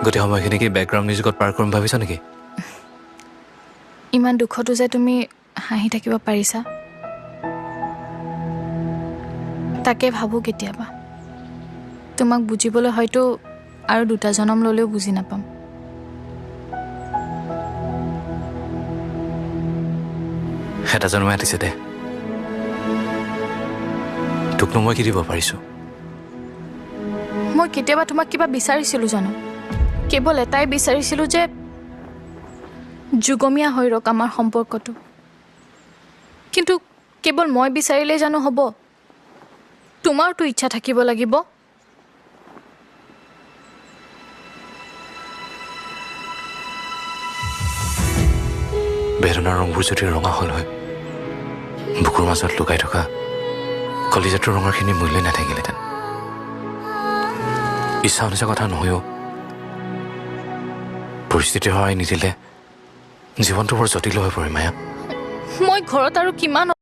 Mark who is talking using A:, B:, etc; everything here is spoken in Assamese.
A: গোটেই সময়খিনি কি বেকগ্ৰাউণ্ড মিউজিকত পাৰ কৰিম ভাবিছা নেকি?
B: ইমান দুখতো যে তুমি হাঁহি থাকিব পাৰিছা তাকে ভাবোঁ কেতিয়াবা। তোমাক বুজিবলৈ হয়তো আৰু 2টা জনম ল'লেও বুজি নাপাম।
A: এটা জন্মই আতিছে দে। তোকনো মই কি দিব পাৰিছো?
B: মই কেতিয়াবা তোমাক কিবা বিচাৰিছিলোঁ জানো? কেৱল এটাই বিচাৰিছিলোঁ যে যুগমীয়া হৈ ৰওক আমাৰ সম্পৰ্কটো। কিন্তু কেৱল মই বিচাৰিলেই জানো হ'ব? তোমাৰতো ইচ্ছা থাকিব লাগিব।
A: বেদনাৰ ৰংবোৰ যদি ৰঙা হ'ল হয়, বুকুৰ মাজত লুকাই থকা কলিজাটোৰ ৰঙৰখিনি মূল্যই নাথাকিলেহেঁতেন। ইচ্ছা অনুচা কথা নহয়ও, পৰিস্থিতিৰ সহায় নিদিলে জীৱনটো বৰ জটিল হৈ পৰে মায়া।
B: মই ঘৰত আৰু কিমান